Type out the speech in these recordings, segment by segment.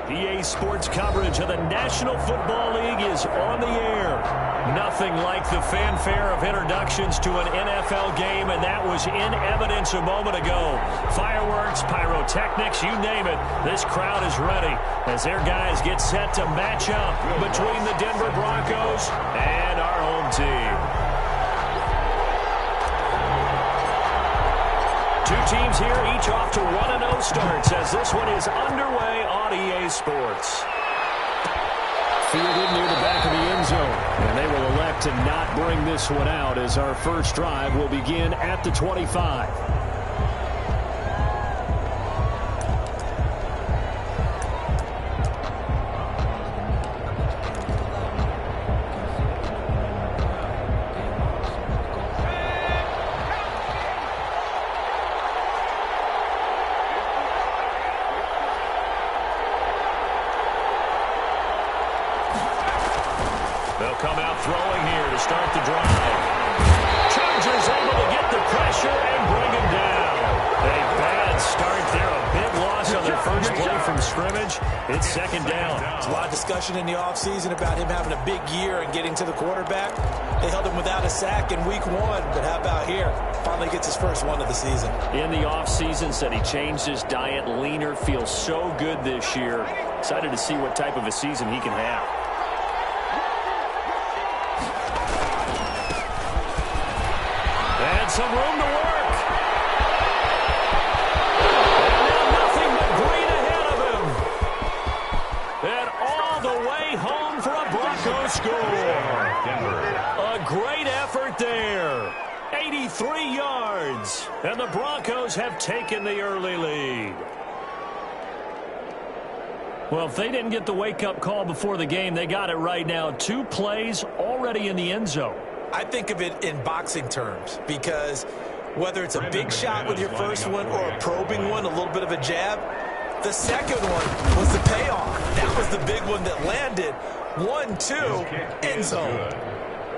EA Sports coverage of the National Football League is on the air. Nothing like the fanfare of introductions to an NFL game, and that was in evidence a moment ago. Fireworks, pyrotechnics, you name it. This crowd is ready as their guys get set to match up between the Denver Broncos and our home team. Two teams here, each off to 1-0 starts as this one is underway on EA Sports. Fielded near the back of the end zone, and they will elect to not bring this one out as our first drive will begin at the 25. Come out throwing here to start the drive. Chargers able to get the pressure and bring him down. A bad start there. A big loss on their first play from scrimmage. It's second down. There's a lot of discussion in the offseason about him having a big year and getting to the quarterback. They held him without a sack in week 1, but how about here? Finally gets his first one of the season. In the offseason, said he changed his diet, leaner, feels so good this year. Excited to see what type of a season he can have. Some room to work. And now nothing but green ahead of him. And all the way home for a Broncos score. A great effort there. 83 yards. And the Broncos have taken the early lead. Well, if they didn't get the wake-up call before the game, they got it right now. 2 plays already in the end zone. I think of it in boxing terms because whether it's a big shot with your first one or a probing one, a little bit of a jab, the second one was the payoff. That was the big one that landed. 1-2, end zone.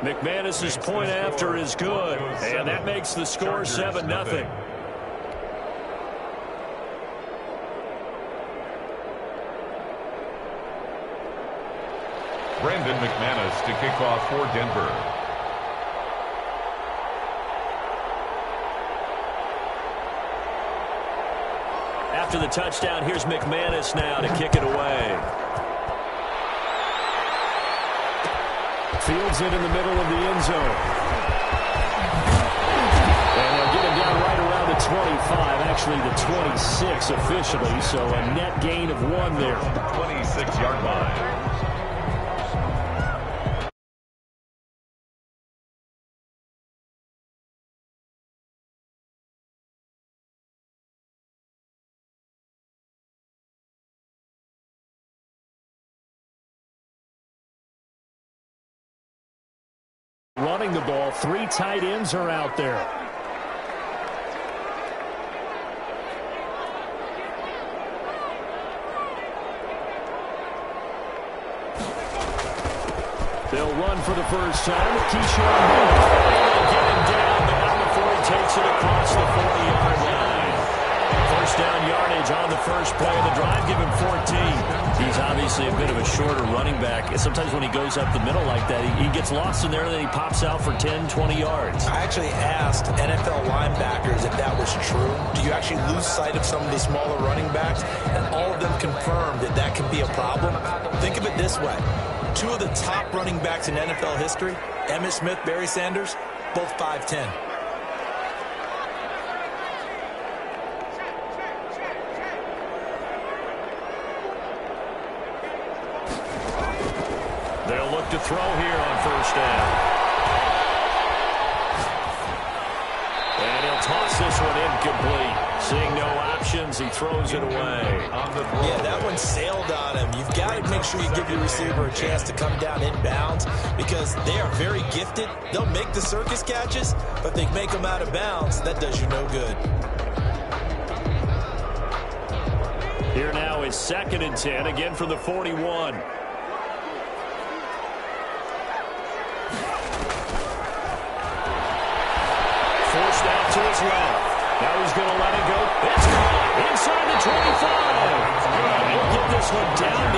McManus's point after is good, and that makes the score 7-0. Brandon McManus to kick off for Denver. After the touchdown, here's McManus now to kick it away. Fields it in the middle of the end zone. And they'll get him down right around the 25, actually the 26 officially, so a net gain of 1 there. 26-yard line. Running the ball, 3 tight ends are out there. They'll run for the first time with Keyshawn Hill. They'll get him down, but not before he takes it across the 40-yard line. First down yardage on the first play of the drive, give him 14. He's obviously a bit of a shorter running back. Sometimes when he goes up the middle like that, he gets lost in there, and then he pops out for 10, 20 yards. I actually asked NFL linebackers if that was true. Do you actually lose sight of some of the smaller running backs? And all of them confirmed that that can be a problem. Think of it this way. 2 of the top running backs in NFL history, Emmitt Smith, Barry Sanders, both 5'10". They'll look to throw here on first down. And he'll toss this one incomplete. Seeing no options, he throws it away. Yeah, that one sailed on him. You've got to make sure you give your receiver a chance to come down inbounds because they are very gifted. They'll make the circus catches, but they make them out of bounds. That does you no good. Here now is 2nd and 10, again from the 41. Forced out to his left. Now he's going to let it go. It's caught inside the 25. He'll get this one down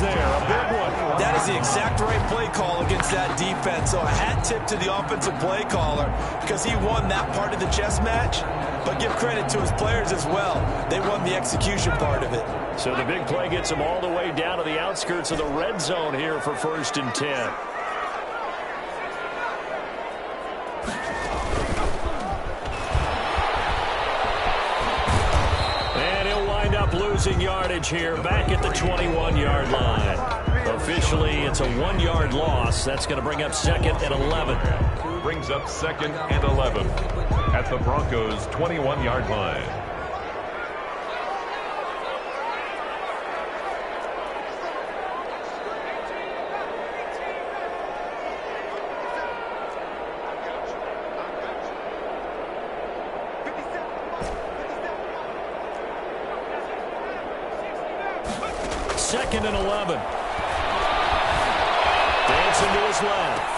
yards there, a big one. That is the exact right play call against that defense. So a hat tip to the offensive play caller because he won that part of the chess match. But give credit to his players as well. They won the execution part of it. So the big play gets him all the way down to the outskirts of the red zone here for 1st and 10. And he'll wind up losing yardage here back at the 21-yard line. Officially, it's a 1-yard loss. That's going to bring up 2nd and 11. Brings up 2nd and 11 at the Broncos' 21-yard line. Second and 11. Dancing to his left.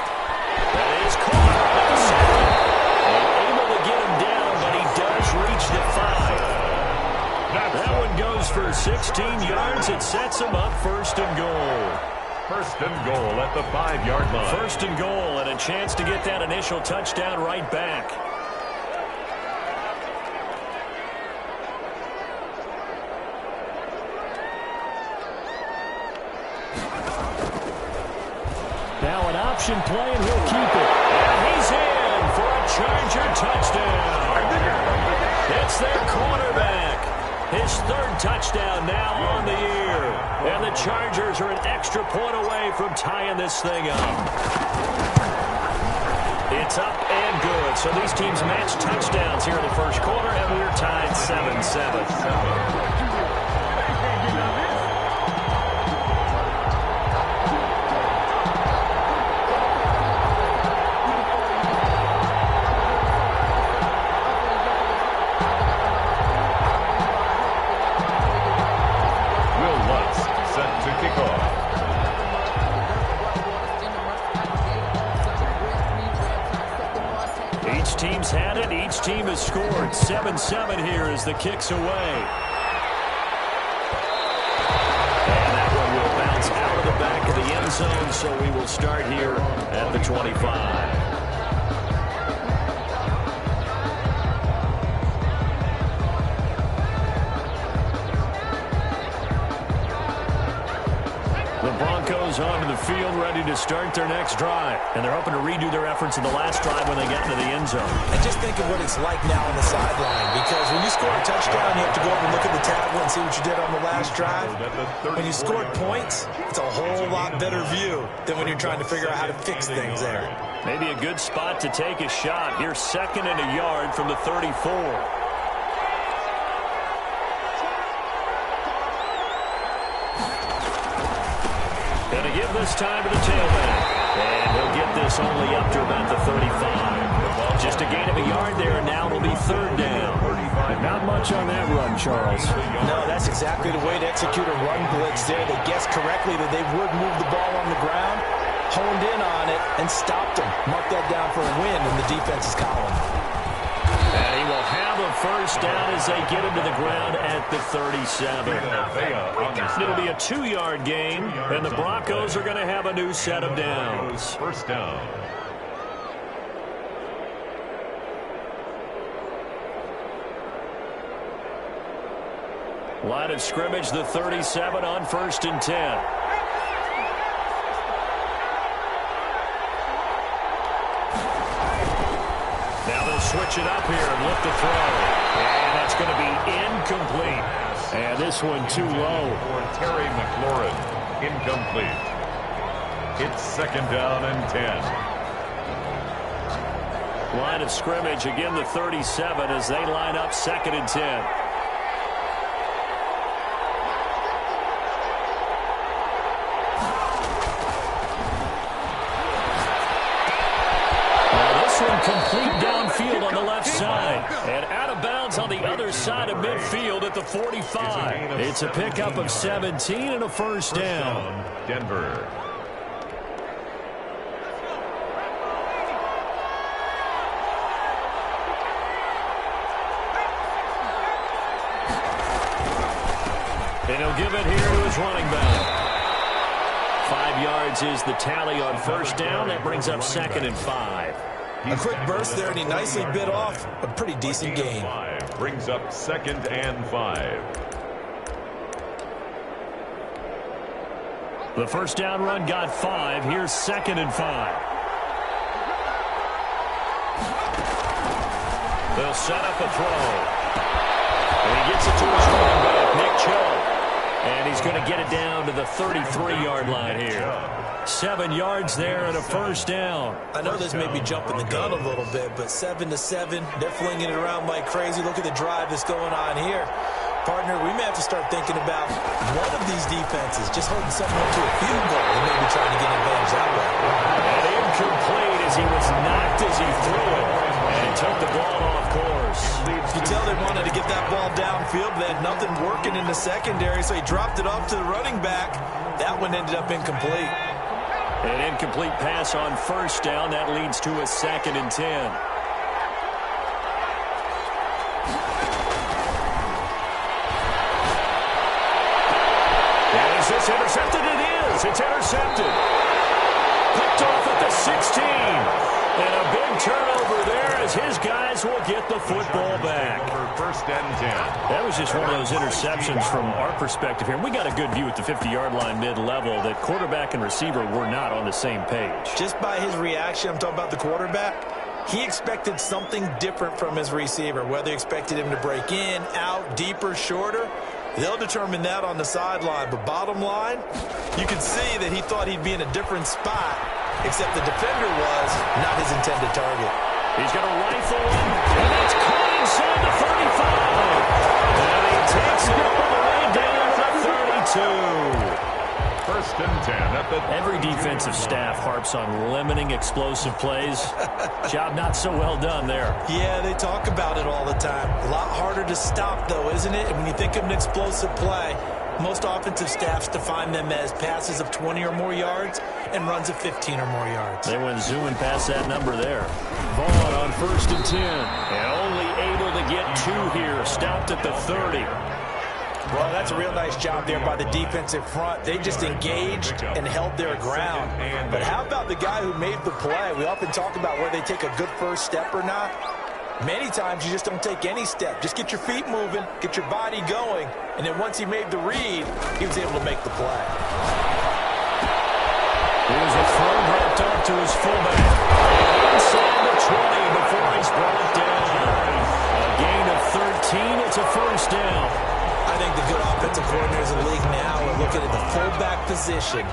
That is caught at the 7. Able to get him down, but he does reach the 5. That one goes for 16 yards. It sets him up 1st and goal. 1st and goal at the 5-yard line. 1st and goal and a chance to get that initial touchdown right back. Now an option play, and he'll keep it. And he's in for a Charger touchdown. It's their quarterback. His 3rd touchdown now on the year. And the Chargers are an extra point away from tying this thing up. It's up and good. So these teams match touchdowns here in the 1st quarter, and we're tied 7-7. Team's had it. Each team has scored. 7-7 here as the kick's away. And that one will bounce out of the back of the end zone, so we will start here at the 25. The Broncos onto the field, ready to start their next drive. And they're hoping to redo their efforts in the last drive when they got into the end zone. And just think of what it's like now on the sideline. Because when you score a touchdown, you have to go up and look at the tablet and see what you did on the last drive. When you scored points, it's a whole lot better view than when you're trying to figure out how to fix things there. Maybe a good spot to take a shot. Here's 2nd and a yard from the 34. Going to give this time to the tailback. And he'll get this only up to about the 35. Just a gain of a yard there, and now it'll be 3rd down. Not much on that run, Charles. No, that's exactly the way to execute a run blitz there. They guessed correctly that they would move the ball on the ground, honed in on it, and stopped them. Mark that down for a win in the defense's column. And he will have a 1st down as they get him to the ground at the 37. It'll be a 2-yard gain, and the Broncos are going to have a new set of downs. 1st down. Line of scrimmage, the 37 on 1st and 10. Now they'll switch it up here and look to throw. And that's going to be incomplete. And this one too low. For Terry McLaurin, incomplete. It's 2nd down and 10. Line of scrimmage, again the 37 as they line up 2nd and 10. Complete downfield on the left side. And out of bounds on the other side of midfield at the 45. It's a pickup of 17 and a 1st down. Denver. And he'll give it here to his running back. 5 yards is the tally on first down. That brings up 2nd and 5. A quick burst there, and he nicely bit off a pretty decent gain. Brings up 2nd and 5. The first down run got 5. Here's 2nd and 5. They'll set up a throw. And he gets it to his running back, Nick Chubb. And he's going to get it down to the 33-yard line here. 7 yards there and a first down. I know this may be jumping the gun a little bit, but 7-7, they're flinging it around like crazy. Look at the drive that's going on here. Partner, we may have to start thinking about one of these defenses just holding someone to a field goal and maybe trying to get an advantage that way. And incomplete as he was knocked as he threw it. And he took the ball off course. You tell they wanted to get that ball downfield, but they had nothing working in the secondary, so he dropped it off to the running back. That one ended up incomplete. An incomplete pass on first down. That leads to a 2nd and 10. And is this intercepted? It is. It's intercepted. Picked off at the 16. And a big turnover there as his guys will get the football back. First and 10. That was just one of those interceptions from our perspective here. We got a good view at the 50-yard line mid-level that quarterback and receiver were not on the same page. Just by his reaction, I'm talking about the quarterback, he expected something different from his receiver, whether he expected him to break in, out, deeper, shorter. They'll determine that on the sideline. But bottom line, you can see that he thought he'd be in a different spot, except the defender was not his intended target. He's going to rifle one, and that's caught inside the 35. And he takes it all the way down to the 32. First and 10 at the... Every defensive staff harps on limiting explosive plays. Job not so well done there. Yeah, they talk about it all the time. A lot harder to stop, though, isn't it? And when you think of an explosive play, most offensive staffs define them as passes of 20 or more yards and runs of 15 or more yards. They went zooming past that number there. Vaughn on first and 10. And only able to get 2 here. Stopped at the 30. Well, that's a real nice job there by the defensive front. They just engaged and held their ground. But how about the guy who made the play? We often talk about whether they take a good first step or not. Many times you just don't take any step. Just get your feet moving, get your body going, and then once he made the read, he was able to make the play. Here's a throw dropped off to his fullback. Inside the 20 before he's brought down. A gain of 13. It's a first down. I think the good offensive coordinators in the league now are looking at the fullback position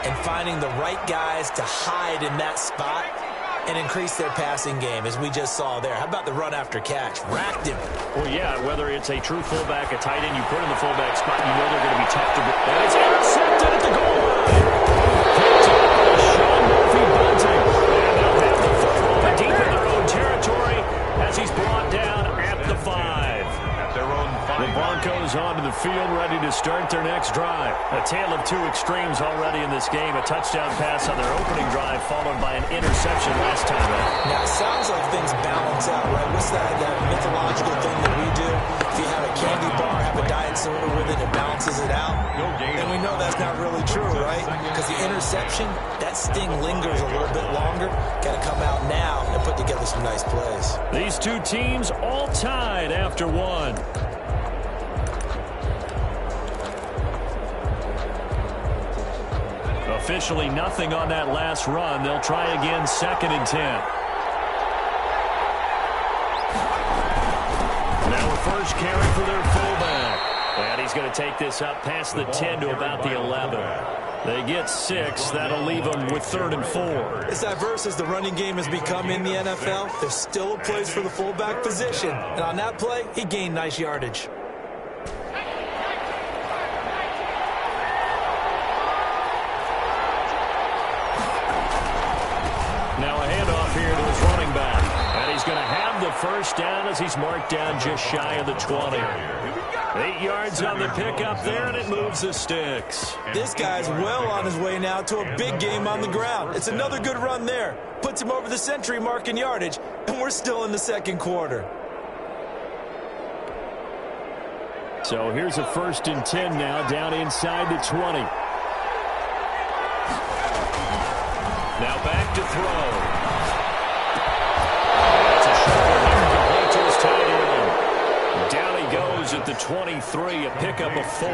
and finding the right guys to hide in that spot and increase their passing game, as we just saw there. How about the run after catch? Racked him. Well, yeah, whether it's a true fullback, a tight end, you put in the fullback spot, you know they're going to be tough to beat. And it's intercepted at the goal line. Picked up by Sean Murphy-Bunting. And they'll have the football deep in their own territory as he's brought down at the 5. The Broncos onto the field, ready to start their next drive. A tale of two extremes already in this game. A touchdown pass on their opening drive, followed by an interception last time out. Now, it sounds like things balance out, right? What's that mythological thing that we do? If you have a candy bar, have a diet soda with it, it balances it out. And we know that's not really true, right? Because the interception, that sting lingers a little bit longer. Got to come out now and put together some nice plays. These two teams all tied after one. Officially nothing on that last run. They'll try again, 2nd and 10. Now a first carry for their fullback. And he's going to take this up past the 10 to about the 11. They get 6. That'll leave them with 3rd and 4. As diverse as the running game has become in the NFL, there's still a place for the fullback position. And on that play, he gained nice yardage. First down as he's marked down just shy of the 20. 8 yards on the pickup there, and it moves the sticks. This guy's well on his way now to a big game on the ground. It's another good run there. Puts him over the century mark in yardage, and we're still in the second quarter. So here's a 1st and 10 now, down inside the 20. Now back to throw. That's a short one. Complete to his tight end. Down he goes at the 23, a pickup of 4.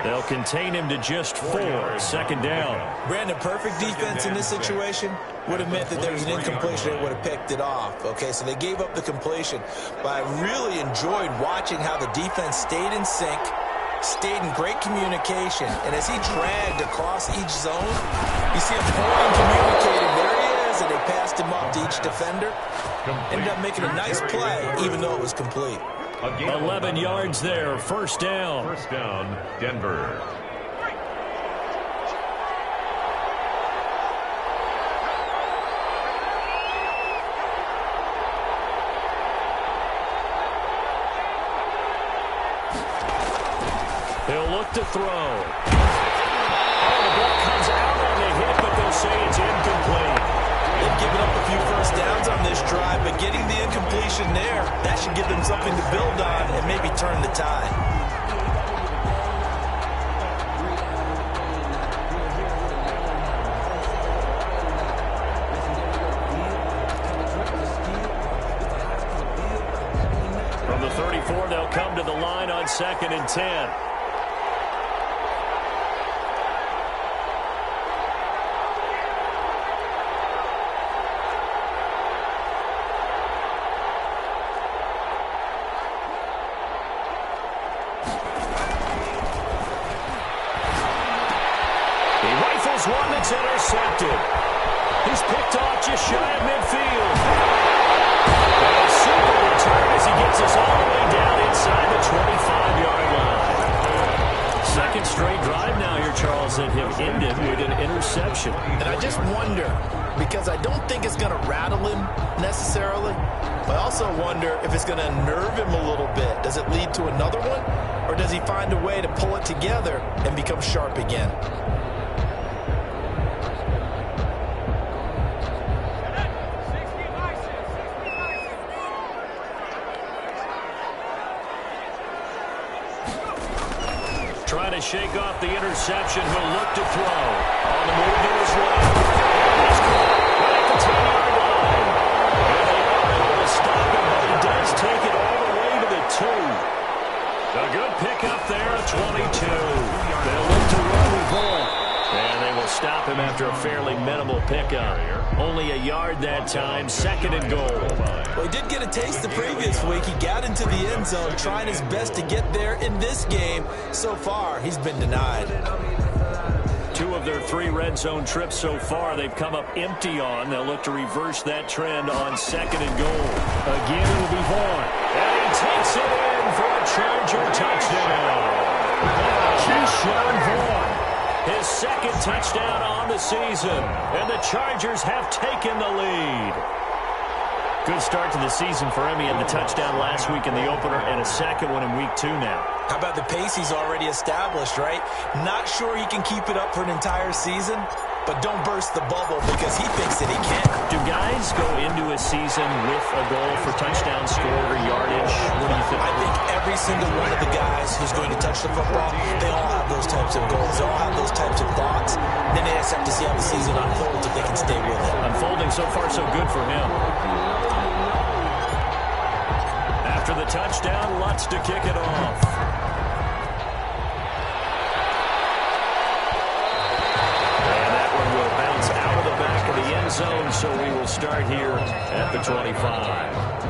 They'll contain him to just 4. Second down. Brandon, perfect defense in this situation would have meant that there was an incompletion that would have picked it off. Okay, so they gave up the completion. But I really enjoyed watching how the defense stayed in sync, stayed in great communication, and as he dragged across each zone, you see him holding, communicating. There he is, and they passed him up to each defender. Ended up making a nice play, even though it was complete. 11 yards there, first down. First down, Denver. He'll look to throw. Oh, the ball comes out on the hit, but they'll say it's incomplete. They've given up a few first downs on this drive, but getting the incompletion there, that should give them something to build on and maybe turn the tide. From the 34, they'll come to the line on 2nd and 10. One that's intercepted. He's picked off just shy of midfield. And a super return as he gets us all the way down inside the 25-yard line. Second straight drive now here, Charles, that have ended with an interception. And I just wonder, because I don't think it's going to rattle him necessarily, but I also wonder if it's going to unnerve him a little bit. Does it lead to another one? Or does he find a way to pull it together and become sharp again? Trying to shake off the interception. He'll look to throw. On the move to his left. He's caught right at the 10-yard line. And they are able to stop him, but he does take it all the way to the 2. A good pickup there at 22. They'll look to run the ball. And they will stop him after a fairly minimal pickup. Only a yard that time, 2nd and goal. Well, he did get a taste the previous week. He got into the end zone, trying his best to get there in this game. So far, he's been denied. 2 of their 3 red zone trips so far, they've come up empty on. They'll look to reverse that trend on 2nd and goal. Again, it'll be Vaughn. And he takes it in for a Charger touchdown. Keyshawn Vaughn. His 2nd touchdown on the season. And the Chargers have taken the lead. Good start to the season for him. He had the touchdown last week in the opener and a 2nd one in week 2 now. How about the pace he's already established, right? Not sure he can keep it up for an entire season, but don't burst the bubble because he thinks that he can. Do guys go into a season with a goal for touchdown scored or yardage? What do you think? I think every single one of the guys who's going to touch the football, they all have those types of goals. They all have those types of thoughts. Then they just have to see how the season unfolds if they can stay with it. Unfolding so far so good for him. After the touchdown, Lutz to kick it off. And that one will bounce out of the back of the end zone, so we will start here at the 25.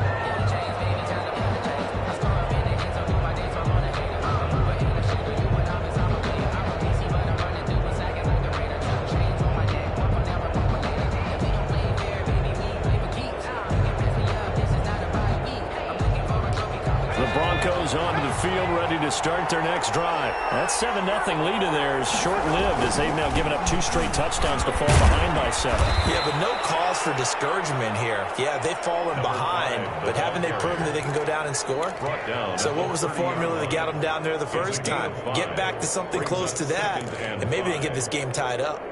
Broncos onto the field, ready to start their next drive. That 7-0 lead of theirs short-lived as they've now given up 2 straight touchdowns to fall behind by 7. Yeah, but no cause for discouragement here. Yeah, they've fallen behind, but haven't they proven that they can go down and score? So what was the formula that got them down there the first time? Get back to something close to that, and maybe they can get this game tied up.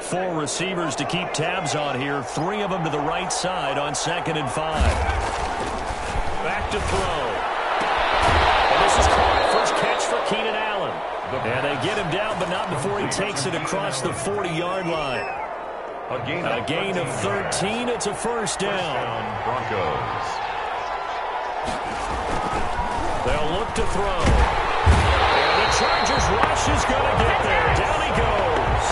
4 receivers to keep tabs on here. 3 of them to the right side on 2nd and 5. Back to throw. And this is caught for yards catch for Keenan Allen. And they get him down, but not before he takes it across the 40-yard line. A gain of 13. It's a first down. Broncos. They'll look to throw. And the Chargers rush is going to get there. Down he goes.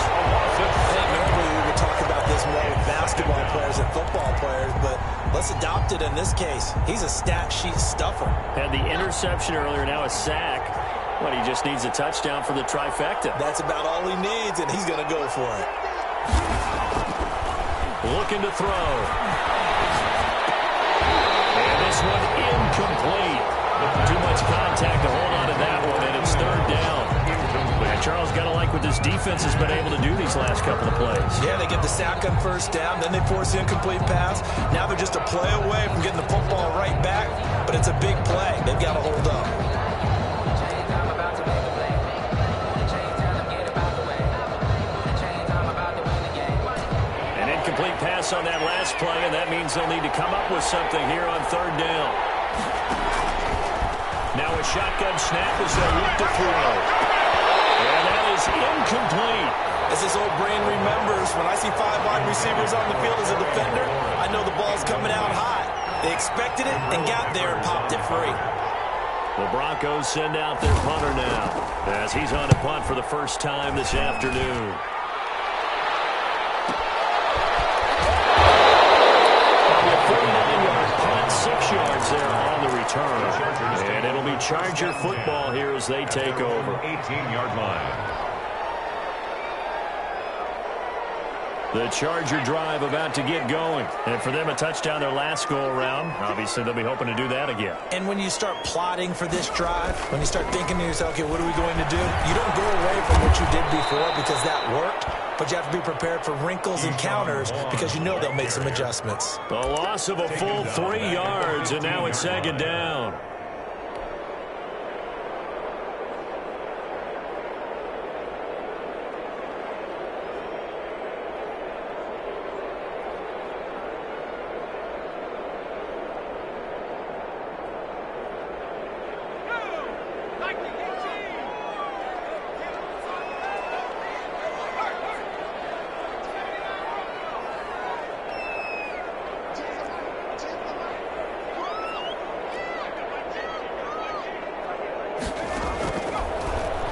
Normally we would talk about this more with basketball players and football players, but let's adopt it in this case. He's a stat sheet stuffer. Had the interception earlier, now a sack. But he just needs a touchdown for the trifecta. That's about all he needs, and he's going to go for it. Looking to throw. And this one incomplete. Too much contact to hold on to that one, and it's third down. And Charles, got to like what this defense has been able to do these last couple of plays. Yeah, they get the sack on first down, then they force the incomplete pass. Now they're just a play away from getting the football right back, but it's a big play. They've got to hold up. Complete pass on that last play, and that means they'll need to come up with something here on third down. Now a shotgun snap as they look to throw. And that is incomplete. As this old brain remembers, when I see 5 wide receivers on the field as a defender, I know the ball's coming out high. They expected it and got there and popped it free. The Broncos send out their punter now as he's on a punt for the first time this afternoon. 49-yard punt, 6 yards there on the return. And it'll be Charger football here as they take over. 18-yard line. The Charger drive about to get going. And for them, a touchdown their last go-around. Obviously, they'll be hoping to do that again. And when you start plotting for this drive, when you start thinking to yourself, okay, what are we going to do? You don't go away from what you did before because that worked. But you have to be prepared for wrinkles and counters because you know they'll make some adjustments. The loss of a full 3 yards, and now it's second down.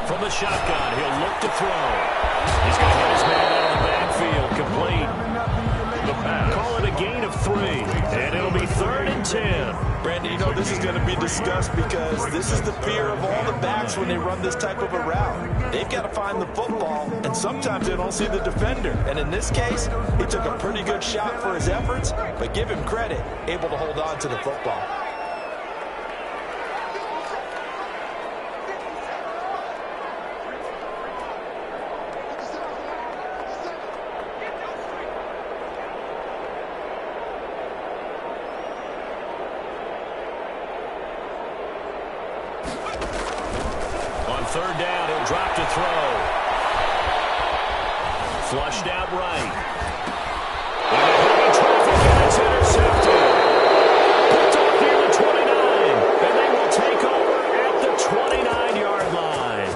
From the shotgun, he'll look to throw. He's going to get his man out of the backfield, complete. The pass. Call it a gain of 3, and it'll be 3rd and 10. Brandon, you know this is going to be discussed because this is the fear of all the backs when they run this type of a route. They've got to find the football, and sometimes they don't see the defender. And in this case, he took a pretty good shot for his efforts, but give him credit, able to hold on to the football. Third down, he'll drop to throw. Flushed out right. And a heavy traffic, and it's intercepted. Picked off near the 29, and they will take over at the 29-yard line.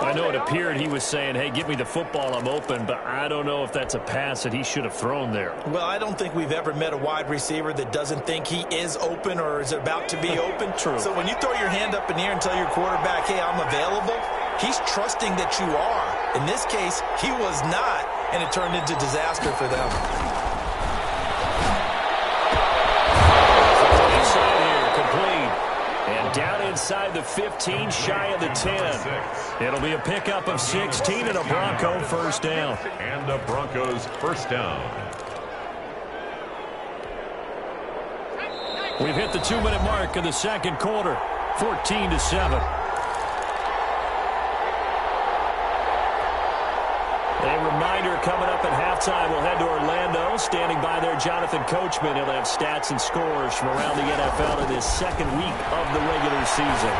I know it appeared he was saying, hey, give me the football, I'm open, but I don't know if that's a pass that he should have thrown there. Well, I don't think we've ever met a wide receiver that doesn't think he is open or is about to be open. True. So when you throw your hand up in the air and tell your quarterback, hey, I'm available, he's trusting that you are. In this case, he was not, and it turned into disaster for them. Inside here, complete. And down inside the 15, shy of the 10. It'll be a pickup of 16 and a Bronco first down. And a Broncos first down. We've hit the 2-minute mark of the second quarter, 14-7. A reminder coming up at halftime, we'll head to Orlando. Standing by there, Jonathan Coachman. He'll have stats and scores from around the NFL in this second week of the regular season.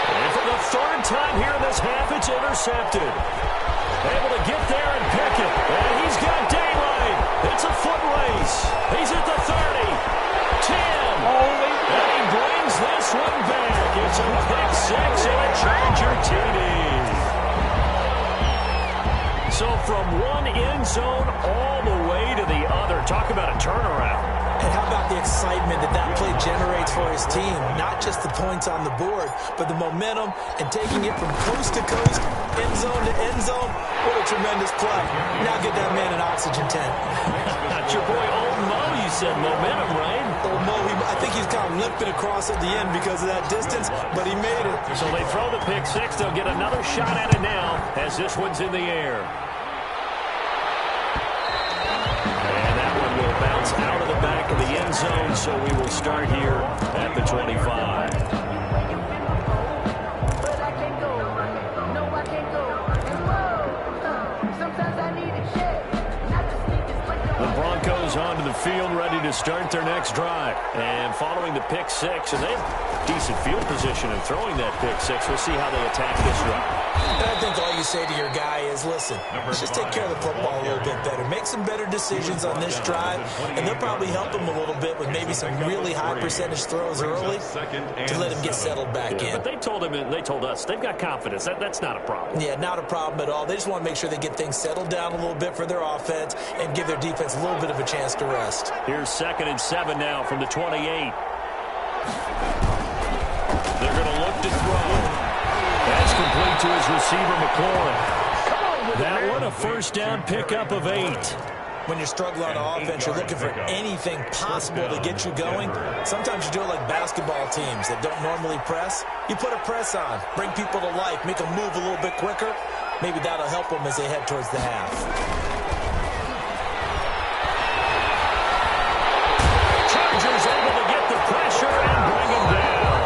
And for the third time here in this half, it's intercepted. Able to get there and pick it. And he's got daylight. It's a foot race. He's at the 30, 10. And he brings this one back. It's a excitement that play generates for his team. Not just the points on the board, but the momentum and taking it from coast to coast, end zone to end zone. What a tremendous play. Now get that man an oxygen tent. That's your boy Old Mo, you said. Momentum, right? Old Mo, I think he's kind of limping across at the end because of that distance, but he made it. So they throw the pick six. They'll get another shot at it now as this one's in the air. And that one will bounce out of the back of the end zone, so we will start here at the 25. Onto the field, ready to start their next drive. And following the pick six, and they have decent field position in throwing that pick six. We'll see how they attack this drive. And I think all you say to your guy is, listen, let's just take care of the football a little bit better. Make some better decisions on this drive, and they'll probably help him a little bit with maybe some really high percentage throws early to let him get settled back in. But they told us they've got confidence. That's not a problem. Yeah, not a problem at all. They just want to make sure they get things settled down a little bit for their offense and give their defense a little bit of a chance to rest. Here's 2nd and 7 now from the 28. They're going to look to throw. That's complete to his receiver, McLaurin. That one a first down pickup of 8. When you're struggling on offense, you're looking for anything possible to get you going. Sometimes you do it like basketball teams that don't normally press. You put a press on, bring people to life, make them move a little bit quicker. Maybe that'll help them as they head towards the half. Chargers able to get the pressure and bring them down.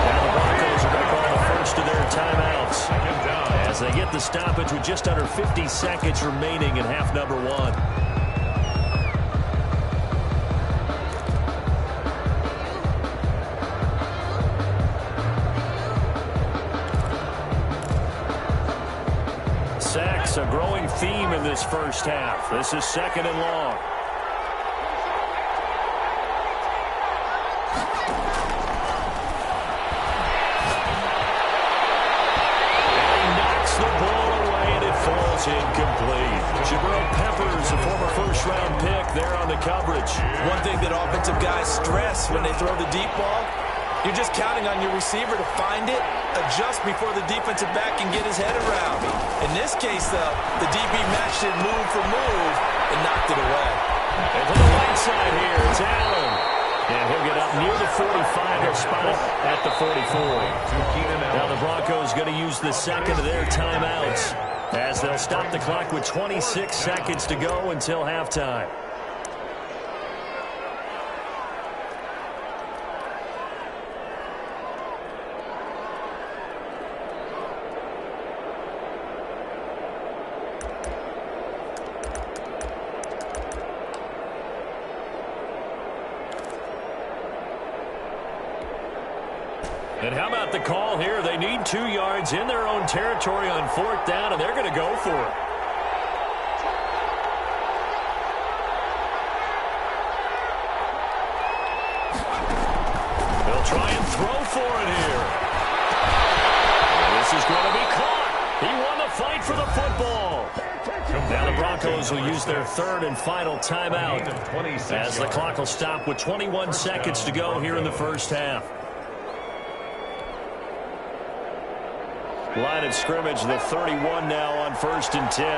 And the Broncos are going to call the first of their timeouts as they get the stoppage with just under 50 seconds remaining in half number 1. Sacks, a growing theme in this first half. This is 2nd and long. Incomplete. Jabril Peppers, a former first-round pick, there on the coverage. One thing that offensive guys stress when they throw the deep ball, you're just counting on your receiver to find it, adjust before the defensive back can get his head around. In this case, though, the DB matched it move for move and knocked it away. And to the right side here, it's Allen. And he'll get up near the 45. He'll spot it at the 44. Now the Broncos going to use the second of their timeouts, as they'll stop the clock with 26 seconds to go until halftime. And how about the call here? They need 2 yards in their own territory on 4th down, and they're going to go for it. They'll try and throw for it here. And this is going to be caught. He won the fight for the football. Now the Broncos will use their 3rd and final timeout as the clock will stop with 21 seconds to go here in the first half. Line of scrimmage, the 31 now on 1st and 10.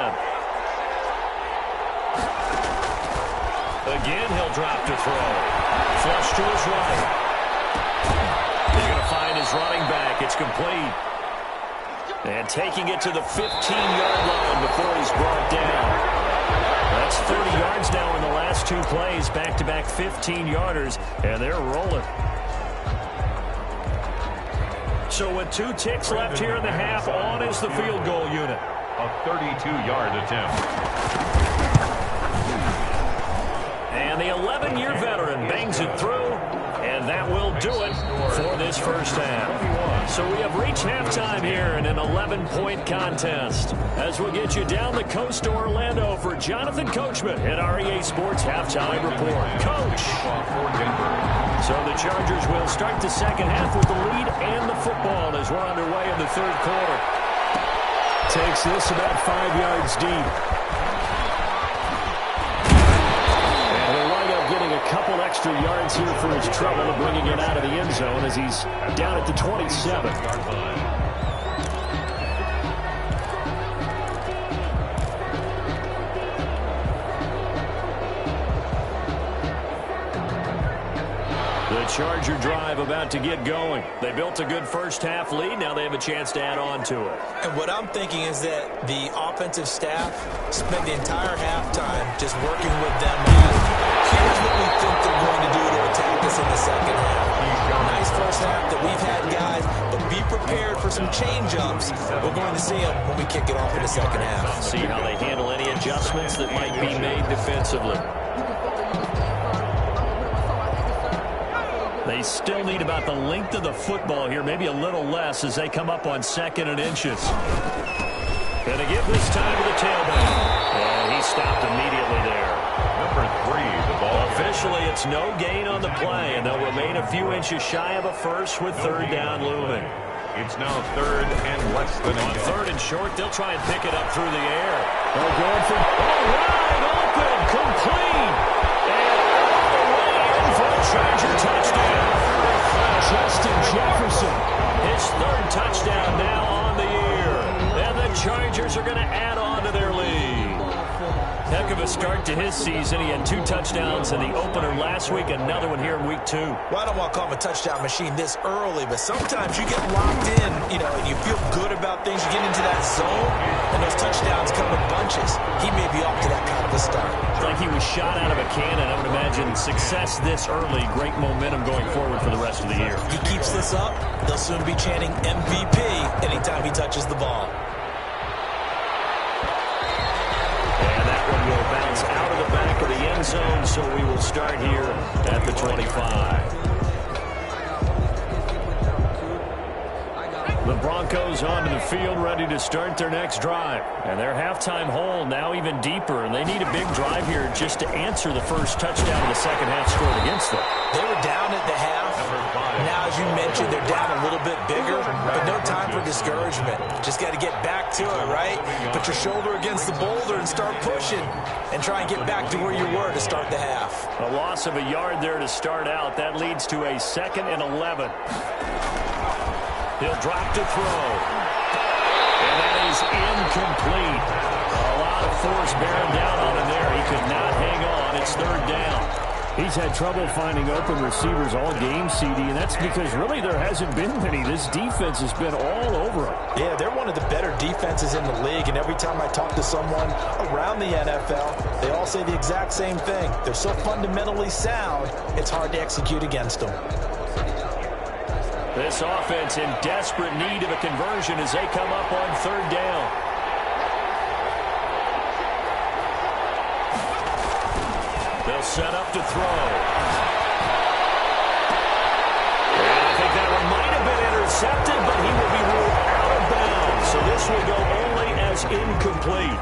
Again, he'll drop to throw. Flush to his right. He's going to find his running back. It's complete. And taking it to the 15-yard line before he's brought down. That's 30 yards now in the last 2 plays. Back-to-back 15-yarders, and they're rolling. So with 2 ticks left here in the half, on is the field goal unit. A 32-yard attempt. And the 11-year veteran bangs it through, and that will do it for this first half. So we have reached halftime here in an 11-point contest as we get you down the coast to Orlando for Jonathan Coachman at REA Sports Halftime Report. Coach! So the Chargers will start the second half with the lead and the football as we're underway in the 3rd quarter. Takes this about 5 yards deep. And we'll wind up getting a couple extra extra yards here for his trouble of bringing it out of the end zone as he's down at the 27. The Charger drive about to get going. They built a good first-half lead. Now they have a chance to add on to it. And what I'm thinking is that the offensive staff spent the entire halftime just working with them on, here's what we think they're going to do to attack us in the second half. Nice first half that we've had, guys, but be prepared for some change-ups. We're going to see them when we kick it off in the second half. See how they handle any adjustments that might be made defensively. They still need about the length of the football here, maybe a little less as they come up on 2nd and inches. Going to give this time to the tailback. And he stopped immediately there. Number 3, the ball. Officially, it's no gain on the play, and they'll remain a few inches shy of a first with third down looming. It's now 3rd and less than a On yard. 3rd and short, they'll try and pick it up through the air. They're going for wide open, complete. And all the way in for a Charger touchdown. Justin Jefferson. His 3rd touchdown now on the year. And the Chargers are going to add on to their lead. Heck of a start to his season. He had 2 touchdowns in the opener last week, another one here in week 2. Well, I don't want to call him a touchdown machine this early, but sometimes you get locked in, and you feel good about things. You get into that zone, and those touchdowns come in bunches. He may be off to that kind of a start. It's like he was shot out of a cannon. I would imagine success this early, great momentum going forward for the rest of the year. He keeps this up, they'll soon be chanting MVP anytime he touches the ball. Will bounce out of the back of the end zone, so we will start here at the 25. The Broncos onto the field, ready to start their next drive. And their halftime hole now even deeper, and they need a big drive here just to answer the first touchdown of the second half scored against them. They were down at the half. Now, as you mentioned, they're down a little bit bigger, but no time for discouragement. Just got to get back to it, right? Put your shoulder against the boulder and start pushing and try and get back to where you were to start the half. A loss of a yard there to start out. That leads to a 2nd and 11. He'll drop to throw. And that is incomplete. A lot of force bearing down on him there. He could not hang on. It's 3rd down. He's had trouble finding open receivers all game, CD, and that's because really there hasn't been many. This defense has been all over him. Yeah, they're one of the better defenses in the league, and every time I talk to someone around the NFL, they all say the exact same thing. They're so fundamentally sound, it's hard to execute against them. This offense in desperate need of a conversion as they come up on 3rd down. They'll set up to throw. And I think that one might have been intercepted, but he will be ruled out of bounds. So this will go only as incomplete.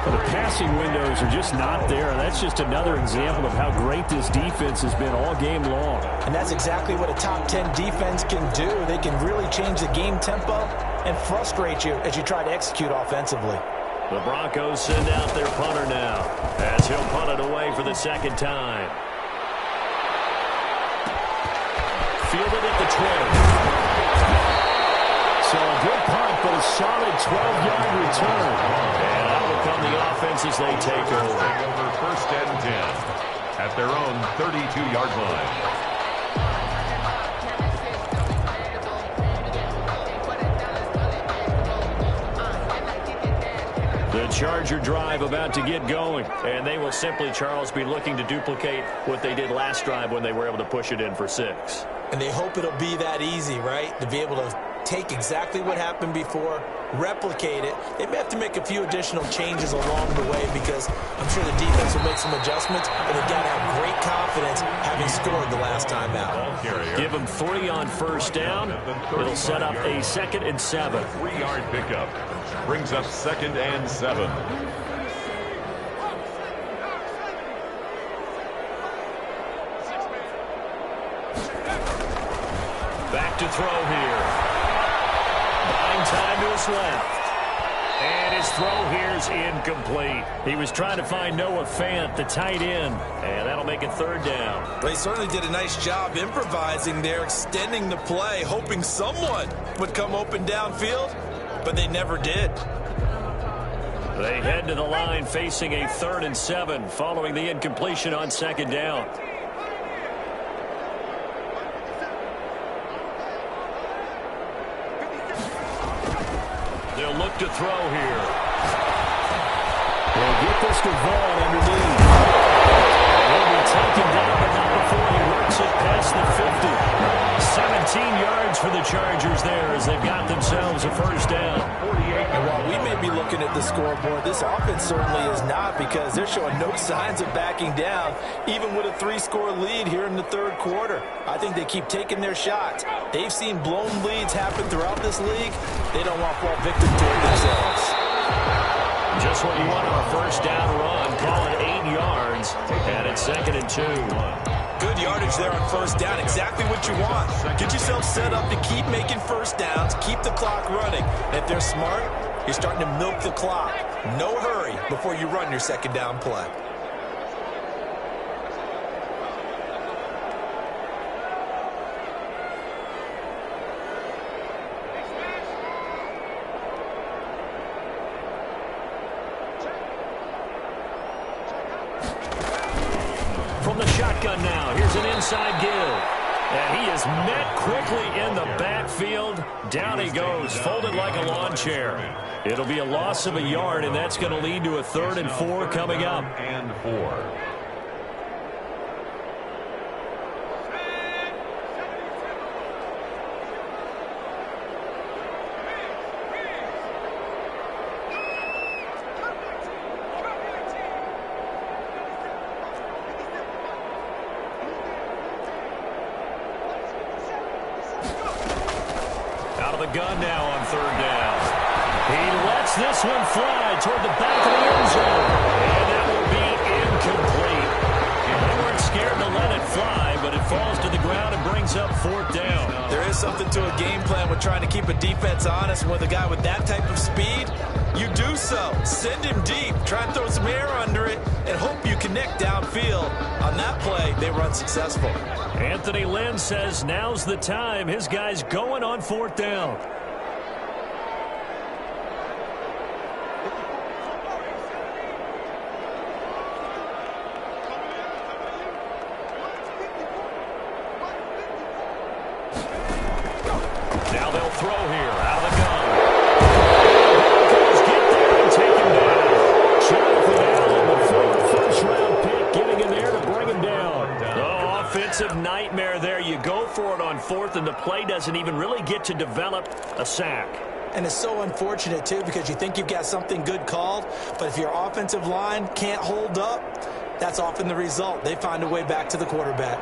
Well, the passing windows are just not there. That's just another example of how great this defense has been all game long. And that's exactly what a top 10 defense can do. They can really change the game tempo and frustrate you as you try to execute offensively. The Broncos send out their punter now as he'll punt it away for the 2nd time. Fielded at the 20. So a good punt, but a solid 12-yard return. And out will come the offense as they take over. 1st and 10 at their own 32-yard line. The Charger drive about to get going, and they will simply, Charles, be looking to duplicate what they did last drive when they were able to push it in for 6. And they hope it'll be that easy, right? To be able to take exactly what happened before, replicate it. They may have to make a few additional changes along the way because I'm sure the defense will make some adjustments, but they've got to have great confidence having scored the last time out. Give them 3 on 1st down. It'll set up a 2nd and 7. 3-yard pickup brings up 2nd and 7. Back to throw here. Buying time to his left. And his throw here's incomplete. He was trying to find Noah Fant, the tight end, and that'll make it third down. They certainly did a nice job improvising there, extending the play, hoping someone would come open downfield, but they never did. They head to the line facing a 3rd and 7 following the incompletion on 2nd down. They'll look to throw here. They'll get this to Vaughn underneath. He'll be taken down, but not before he works it past the 50. 17 yards for the Chargers there as they've got themselves a first down. And while we may be looking at the scoreboard, this offense certainly is not, because they're showing no signs of backing down, even with a 3-score lead here in the 3rd quarter. I think they keep taking their shots. They've seen blown leads happen throughout this league. They don't want to fall victim to it themselves. Just what you want on a first down run. Call it 8 yards, and it's 2nd and 2. Good yardage there on first down. Exactly what you want. Get yourself set up to keep making first downs, keep the clock running. And if they're smart, you're starting to milk the clock. No hurry before you run your 2nd down play. From the shotgun now, here's an inside give. And he is met quickly in the backfield. Down he goes, folded like a lawn chair. It'll be a loss of a yard, and that's going to lead to a 3rd and 4 coming up. And 4. Gun now on 3rd down. He lets this one fly toward the back of the end zone. And that will be incomplete. They weren't scared to let it fly, but it falls to the ground and brings up 4th down. There is something to a game plan with trying to keep a defense honest. With a guy with that type of speed, you do so. Send him deep. Try and throw some air under it and hope you connect downfield. On that play, they were unsuccessful. Anthony Lynn says now's the time. His guy's going on 4th down. Now they'll throw here out of the gun. Get there and take him down. Jonathan Allen, the former first-round pick, getting in there to bring him down. Oh, offensive nightmare there. You go for it on 4th, and the play doesn't even really get to develop a sack. And it's so unfortunate, too, because you think you've got something good called, but if your offensive line can't hold up, that's often the result. They find a way back to the quarterback.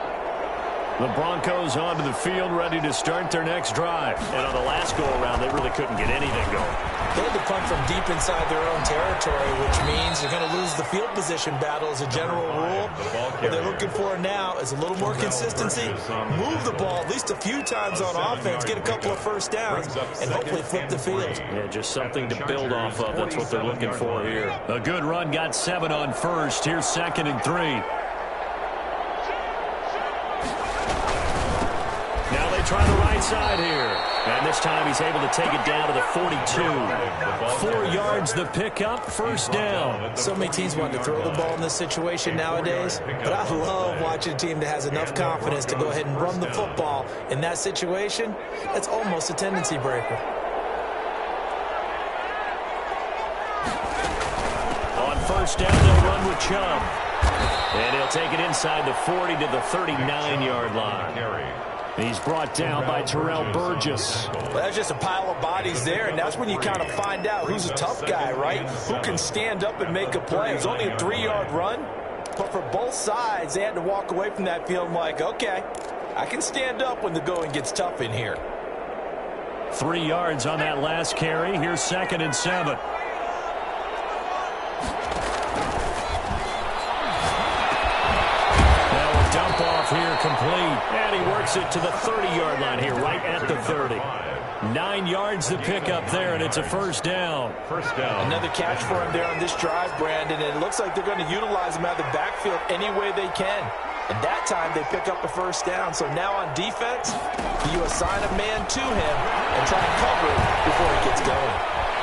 The Broncos onto the field, ready to start their next drive. And on the last go-around, they really couldn't get anything going. They had to punt from deep inside their own territory, which means they're going to lose the field position battle as a general rule. What they're looking for now is a little more consistency. Move the ball at least a few times on offense, get a couple of first downs, and hopefully flip the field. Yeah, just something to build off of. That's what they're looking for here. A good run, got 7 on first. Here's 2nd and 3. Try the right side here. And this time he's able to take it down to the 42. 4 yards the pickup, first down. So many teams want to throw the ball in this situation nowadays, but I love watching a team that has enough confidence to go ahead and run the football. In that situation, that's almost a tendency breaker. On first down, they'll run with Chubb. And he'll take it inside the 40 to the 39-yard line. He's brought down by Terrell Burgess. Well, that's just a pile of bodies there, and that's when you kind of find out who's a tough guy, right? Who can stand up and make a play. It was only a 3-yard run, but for both sides, they had to walk away from that field like, okay, I can stand up when the going gets tough in here. 3 yards on that last carry. Here's 2nd and 7. Now a dump off Handoff here complete. And he works it to the 30-yard line here, right at the 30. 9 yards to pick up there, and it's a first down. First down. Another catch for him there on this drive, Brandon, and it looks like they're going to utilize him out of the backfield any way they can. And that time they pick up a first down. So now on defense, you assign a man to him and try and cover it before he gets going.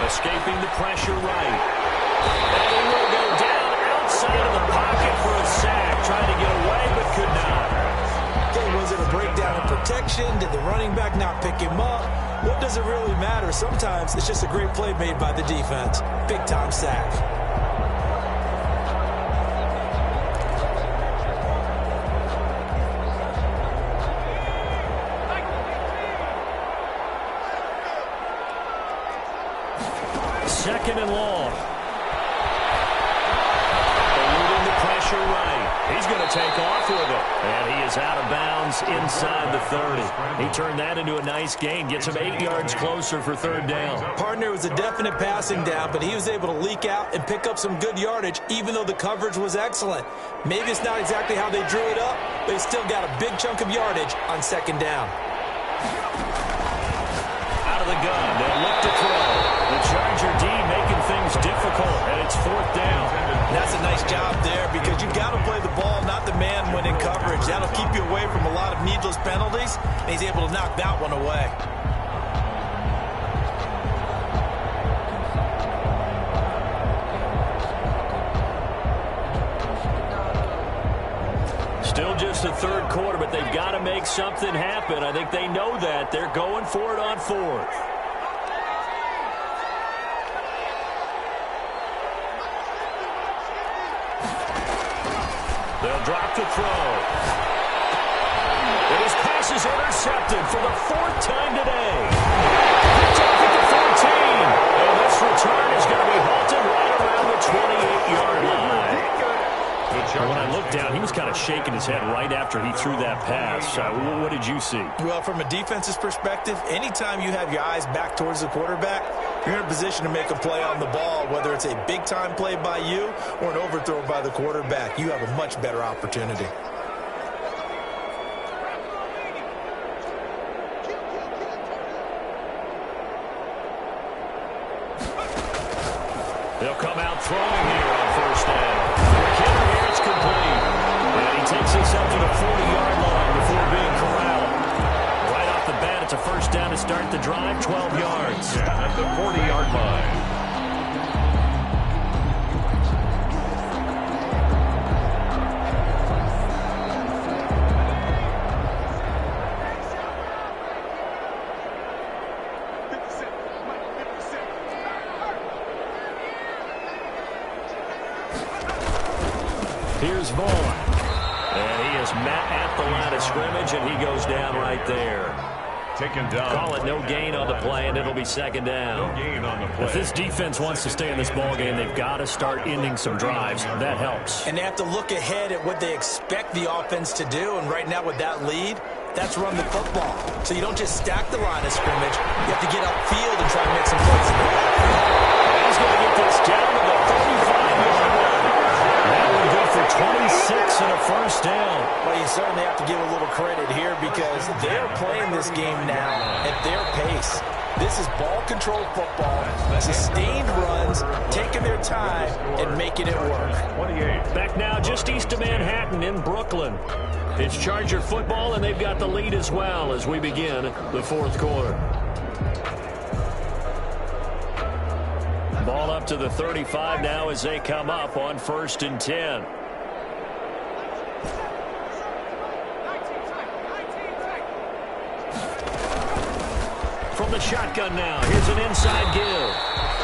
Escaping the pressure right. And he will go down outside of the pocket for a sack. Trying to get away, but could not. Okay, was it a breakdown in protection? Did the running back not pick him up? What does it really matter? Sometimes it's just a great play made by the defense. Big-time sack. Second and long. Eluding the pressure right. He's going to take off with it. And he is out of bounds inside the 30. He turned that into a nice gain. Gets him 8 yards closer for third down. Partner was a definite passing down, but he was able to leak out and pick up some good yardage, even though the coverage was excellent. Maybe it's not exactly how they drew it up, but he still got a big chunk of yardage on second down. Out of the gun. They'll look to throw. The Charger D making things difficult, and it's fourth down. That's a nice job there because you've got to play the ball, not the man when in coverage. That'll keep you away from a lot of needless penalties, and he's able to knock that one away. Still just the third quarter, but they've got to make something happen. I think they know that. They're going for it on fourth. They'll drop the throw. And his pass is intercepted for the fourth time today. Picked off at the 14. And this return is going to be halted right around the 28-yard line. When I looked down, he was kind of shaking his head right after he threw that pass. What did you see? Well, from a defense's perspective, anytime you have your eyes back towards the quarterback, you're in a position to make a play on the ball, whether it's a big-time play by you or an overthrow by the quarterback. You have a much better opportunity. They'll come out throwing here on first down. McKinnon here, it's complete. And he takes this up to the 40-yard line before being corralled. Right off the bat, it's a first down to start the drive, 12 yards. At the 40-yard line. Here's Vaughn. And he is met at the line of scrimmage, and he goes down right there. Taken down. Call it no gain on the play, and it'll be second down. No gain on the play. If this defense wants to stay in this ballgame, they've got to start ending some drives. That helps. And they have to look ahead at what they expect the offense to do. And right now with that lead, that's run the football. So you don't just stack the line of scrimmage. You have to get upfield and try to make some plays in the backfield. He's going to get this down to the 35-yard line. That will go for 26 and a first down. Well, you certainly have to give a little credit here because they're playing this game now at their pace. This is ball control football, sustained runs, taking their time and making it work. 28. Back now just east of Manhattan in Brooklyn. It's Charger football, and they've got the lead as well as we begin the fourth quarter. Ball up to the 35 now as they come up on 1st and 10. From the shotgun now, here's an inside give.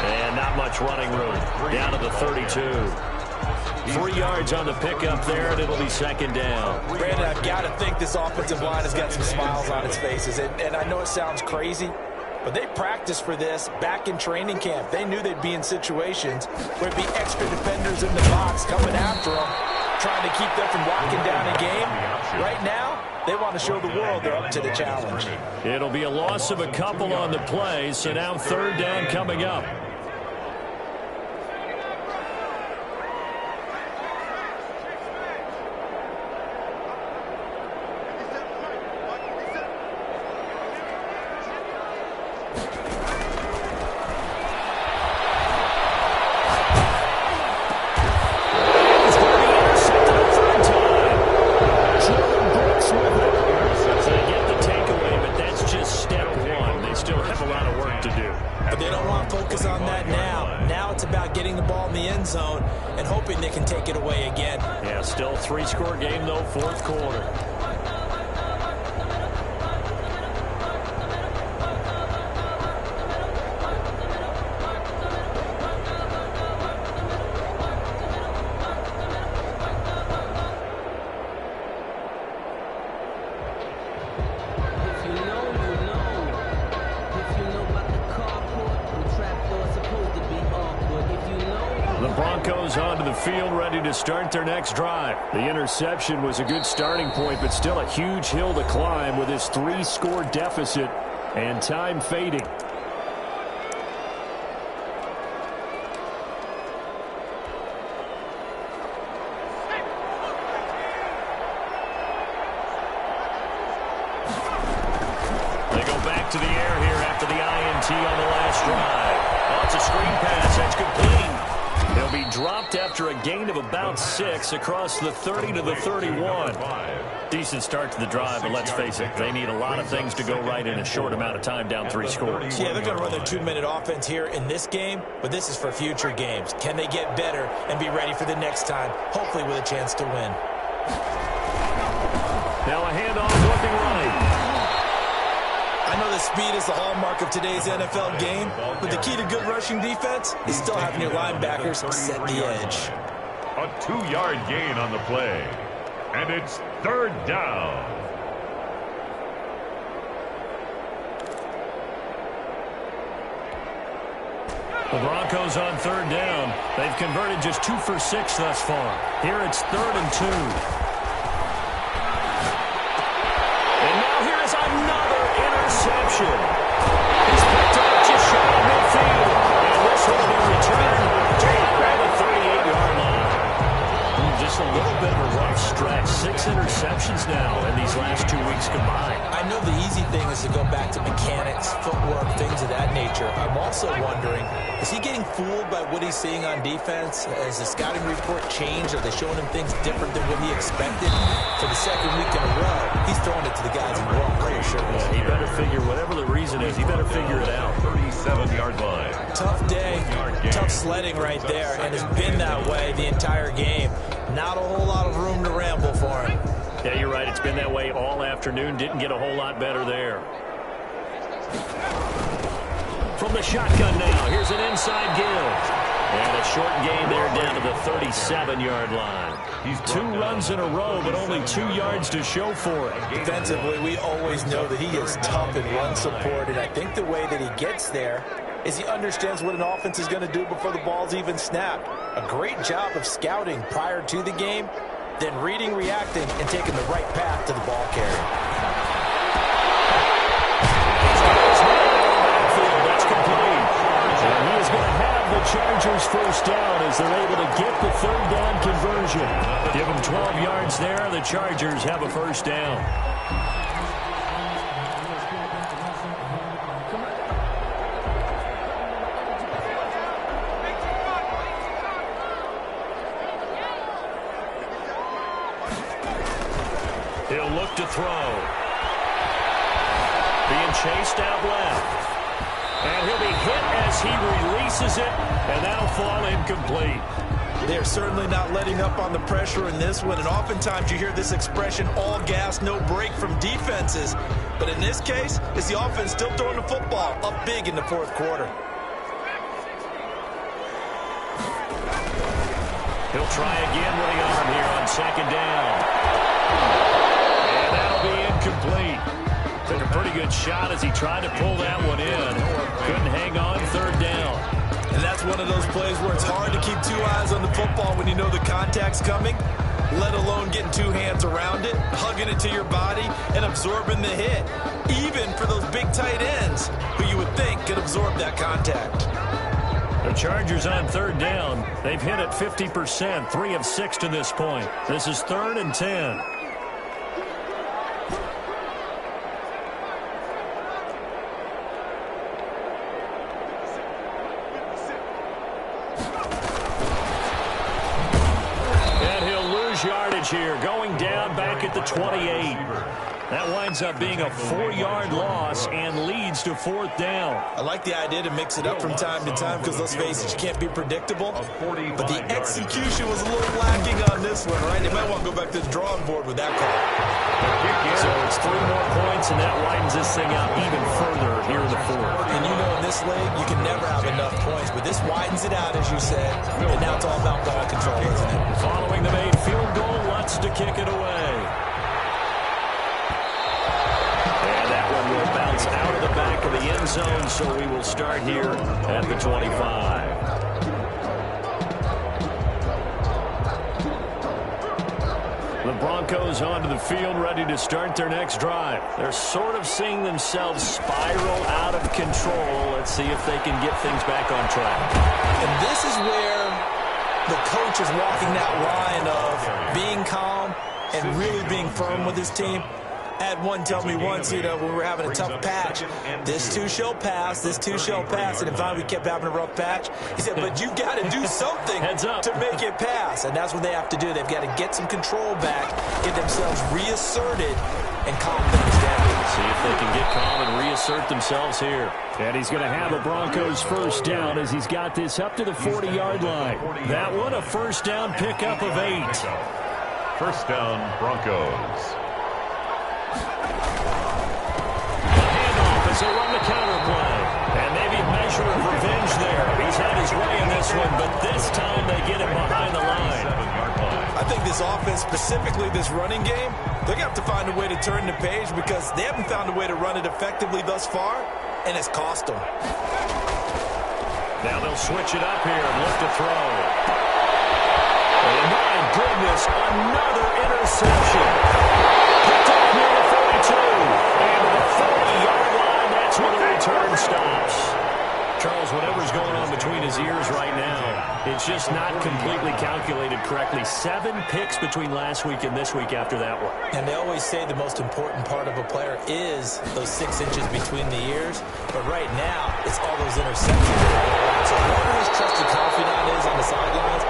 And not much running room. Down to the 32. 3 yards on the pickup there, and it'll be second down. Brandon, I've got to think this offensive line has got some smiles on its faces. And I know it sounds crazy, but they practiced for this back in training camp. They knew they'd be in situations where it'd be extra defenders in the box coming after them, trying to keep them from locking down a game. Right now, they want to show the world they're up to the challenge. It'll be a loss of a couple on the play, so now third down coming up. Broncos onto the field, ready to start their next drive. The interception was a good starting point, but still a huge hill to climb with his 3-score deficit and time fading. They go back to the air here after the INT on the last drive. Oh, it's a screen pass. That's complete. They'll be dropped after a gain of about 6 across the 30 to the 31. Decent start to the drive, but let's face it, they need a lot of things to go right in a short amount of time down 3 scores. Yeah, they're going to run their 2-minute offense here in this game, but this is for future games. Can they get better and be ready for the next time, hopefully with a chance to win? Now a handoff looking right. I know that speed is the hallmark of today's NFL game, but the key to good rushing defense is still having your linebackers set the edge. A 2-yard gain on the play. And it's 3rd down. The Broncos on 3rd down. They've converted just 2 for 6 thus far. Here it's 3rd and 2. And now here is another interception. He's picked up just shy of midfield. And this will be returned to around the 38-yard line. Just a little bit of a rough stretch. 6 interceptions now in these last 2 weeks combined. I know the easy thing is to go back to mechanics, footwork, things of that nature. I'm also wondering, is he getting fooled by what he's seeing on defense? Has the scouting report changed? Are they showing him things different than what he expected? For the 2nd week in a row, he's throwing it to the guys in the wrong player shirts. Yeah, he better figure, whatever the reason is, he better figure it out. 37-yard line. Tough day, tough sledding right there, and it's been that way the entire game. Not a whole lot of room to ramble for him. Yeah, you're right. It's been that way all afternoon. Didn't get a whole lot better there. From the shotgun now, here's an inside give. And a short gain there down to the 37-yard line. 2 runs in a row, but only 2 yards to show for it. Defensively, we always know that he is tough in run support, and I think the way that he gets there is he understands what an offense is going to do before the ball's even snapped. A great job of scouting prior to the game, then reading, reacting, and taking the right path to the ball carrier. That's complete. And he is going to have the Chargers first down as they're able to get the 3rd down conversion. Give them 12 yards there. The Chargers have a first down. He'll look to throw. Being chased out left. And he'll be hit as he releases it, and that'll fall incomplete. They're certainly not letting up on the pressure in this one, and oftentimes you hear this expression, all gas, no break from defenses. But in this case, it's the offense still throwing the football up big in the 4th quarter. He'll try again with the arm here on 2nd down. And that'll be incomplete. Took a pretty good shot as he tried to pull that one in. Couldn't hang on 3rd down. And that's one of those plays where it's hard to keep 2 eyes on the football when you know the contact's coming, let alone getting 2 hands around it, hugging it to your body, and absorbing the hit. Even for those big tight ends who you would think could absorb that contact. The Chargers on 3rd down. They've hit it 50%, 3 of 6 to this point. This is 3rd and 10. Yardage here, going down back at the 28. That winds up being a 4-yard loss and leads to 4th down. I like the idea to mix it up from time to time because, let's face it, you can't be predictable. But the execution was a little lacking on this one, right? They might want to go back to the drawing board with that call. So it's 3 more points, and that widens this thing out even further here in the 4th. And you know in this league, you can never have enough points, but this widens it out, as you said, and now it's all about ball control, isn't it? Following the made field goal, Lutz to kick it away. And that one will bounce out of the back of the end zone, so we will start here at the 25. Broncos onto the field, ready to start their next drive. They're sort of seeing themselves spiral out of control. Let's see if they can get things back on track. And this is where the coach is walking that line of being calm and really being firm with his team. I had one tell me once, when we were having a tough patch, this too shall pass, this too shall pass. And finally we kept having a rough patch. He said, but you got to do something to make it pass. And that's what they have to do. They've got to get some control back, get themselves reasserted, and calm things down. See if they can get calm and reassert themselves here. And he's going to have a Broncos first down as he's got this up to the 40-yard line. That one a first down pickup of 8. First down, Broncos. They run the counter play. And maybe a measure of revenge there. He's had his way in this one, but this time they get him behind the line. I think this offense, specifically this running game, they're going to have to find a way to turn the page because they haven't found a way to run it effectively thus far, and it's cost them. Now they'll switch it up here and look to throw. Oh, my goodness, another interception. Picked up near the 42. And the 40-yard line, that's where the return stops. Charles, whatever's going on between his ears right now, it's just not completely calculated correctly. 7 picks between last week and this week after that one. And they always say the most important part of a player is those 6 inches between the ears. But right now, it's all those interceptions. So whoever his trusted confidant is on the sidelines,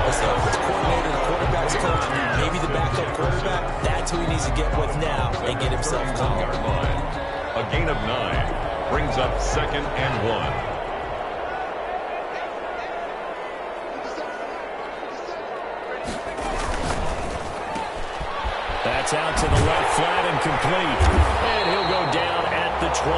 it's the offensive coordinator, the quarterback's coach, maybe the backup quarterback, that's who he needs to get with now and get himself calm. A gain of 9 brings up 2nd and 1. That's out to the left, flat and complete. And he'll go down at the 28.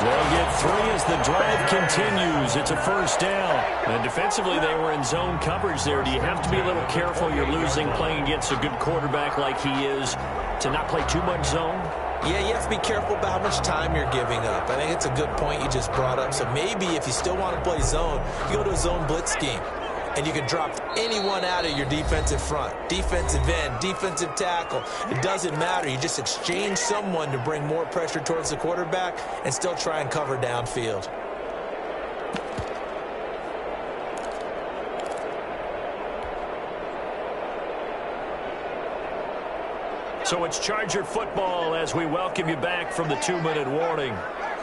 They'll get 3 as the drive continues. It's a first down. And defensively, they were in zone coverage there. Do you have to be a little careful? You're losing playing against a good quarterback like he is to not play too much zone? Yeah, you have to be careful about how much time you're giving up. I think it's a good point you just brought up. So maybe if you still want to play zone, you go to a zone blitz scheme. And you can drop anyone out of your defensive front, defensive end, defensive tackle. It doesn't matter. You just exchange someone to bring more pressure towards the quarterback and still try and cover downfield. So it's Charger football as we welcome you back from the 2-minute warning.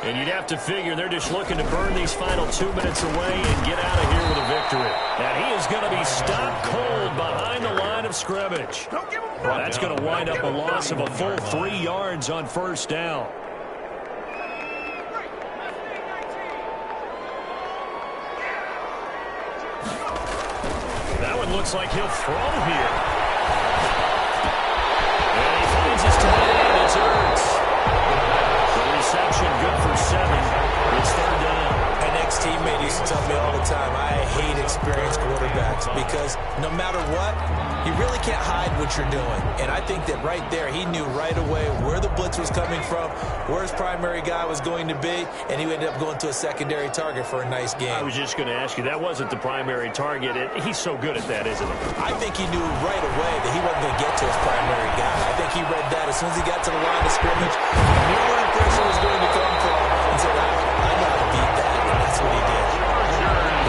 And you'd have to figure they're just looking to burn these final 2 minutes away and get out of here with a victory. And he is going to be stopped cold behind the line of scrimmage. Well, that's going to wind up a loss of a full 3 yards on first down. That one looks like he'll throw here. And he finds his tight end. It's Ertz. Reception good for 7. It's 3rd down. An ex-teammate used to tell me all the time, I hate experienced quarterbacks because no matter what, you really can't hide what you're doing. And I think that right there, he knew right away where the blitz was coming from, where his primary guy was going to be, and he ended up going to a secondary target for a nice game. I was just going to ask you, that wasn't the primary target. He's so good at that, isn't he? I think he knew right away that he wasn't going to get to his primary guy. I think he read that as soon as he got to the line of scrimmage, he knew where the pressure was going to come from, and said, I know how to beat that, and that's what he did.